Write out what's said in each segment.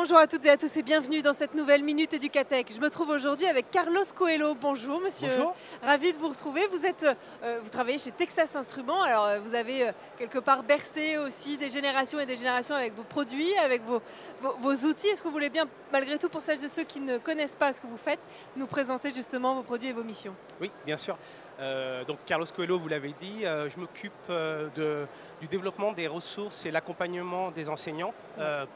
Bonjour à toutes et à tous et bienvenue dans cette nouvelle Minute Éducatech. Je me trouve aujourd'hui avec Carlos Coelho. Bonjour monsieur. Bonjour. Ravi de vous retrouver. Vous travaillez chez Texas Instruments. Alors vous avez quelque part bercé aussi des générations et des générations avec vos produits, avec vos outils. Est-ce que vous voulez bien, malgré tout pour celles et ceux qui ne connaissent pas ce que vous faites, nous présenter justement vos produits et vos missions? Oui, bien sûr. Donc Carlos Coelho, vous l'avez dit, je m'occupe du développement des ressources et l'accompagnement des enseignants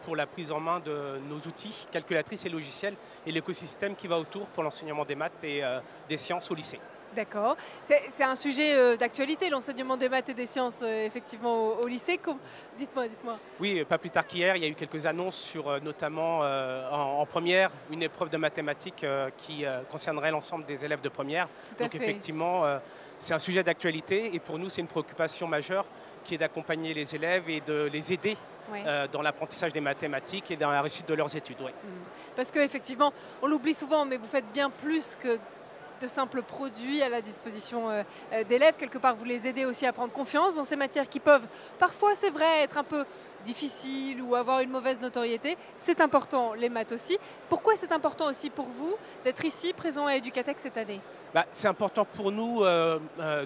pour la prise en main de nos outils, calculatrices et logiciels, et l'écosystème qui va autour pour l'enseignement des maths et des sciences au lycée. D'accord. C'est un sujet d'actualité, l'enseignement des maths et des sciences, effectivement, au lycée. Dites-moi. Oui, pas plus tard qu'hier, il y a eu quelques annonces sur notamment en première, une épreuve de mathématiques qui concernerait l'ensemble des élèves de première. Tout à Donc fait. effectivement, c'est un sujet d'actualité et pour nous, c'est une préoccupation majeure qui est d'accompagner les élèves et de les aider Ouais. dans l'apprentissage des mathématiques et dans la réussite de leurs études. Ouais. Parce qu'effectivement, on l'oublie souvent, mais vous faites bien plus que de simples produits à la disposition d'élèves. Quelque part, vous les aidez aussi à prendre confiance dans ces matières qui peuvent parfois, c'est vrai, être un peu difficiles ou avoir une mauvaise notoriété. C'est important, les maths aussi. Pourquoi c'est important aussi pour vous d'être ici, présent à Educatech cette année? C'est important pour nous,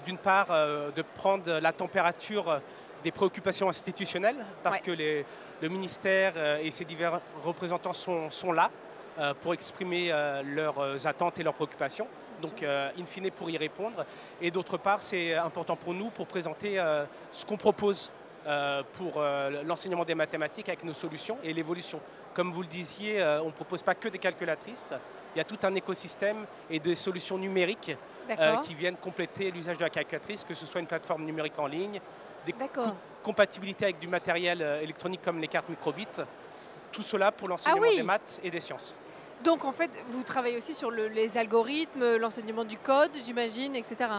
d'une part, de prendre la température des préoccupations institutionnelles, parce que le ministère et ses divers représentants sont là pour exprimer leurs attentes et leurs préoccupations, donc in fine pour y répondre. Et d'autre part, c'est important pour nous pour présenter ce qu'on propose pour l'enseignement des mathématiques avec nos solutions et l'évolution. Comme vous le disiez, on ne propose pas que des calculatrices, il y a tout un écosystème et des solutions numériques qui viennent compléter l'usage de la calculatrice, que ce soit une plateforme numérique en ligne, des compatibilités avec du matériel électronique comme les cartes microbits, tout cela pour l'enseignement des maths et des sciences. Donc en fait, vous travaillez aussi sur les algorithmes, l'enseignement du code, j'imagine, etc.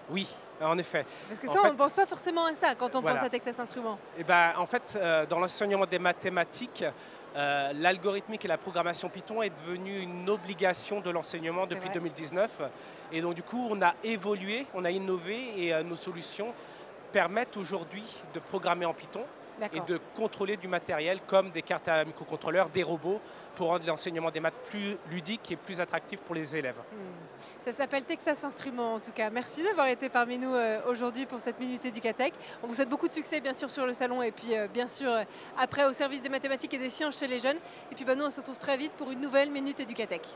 Oui, en effet. Parce que ça, on ne pense pas forcément à ça quand on pense à Texas Instruments. En fait, dans l'enseignement des mathématiques, l'algorithmique et la programmation Python est devenue une obligation de l'enseignement depuis 2019. Et donc du coup, on a évolué, on a innové et nos solutions permettent aujourd'hui de programmer en Python et de contrôler du matériel comme des cartes à microcontrôleurs, des robots, pour rendre l'enseignement des maths plus ludique et plus attractif pour les élèves. Ça s'appelle Texas Instruments en tout cas. Merci d'avoir été parmi nous aujourd'hui pour cette Minute Éducatech. On vous souhaite beaucoup de succès bien sûr sur le salon et puis bien sûr après au service des mathématiques et des sciences chez les jeunes. Et puis nous on se retrouve très vite pour une nouvelle Minute Éducatech.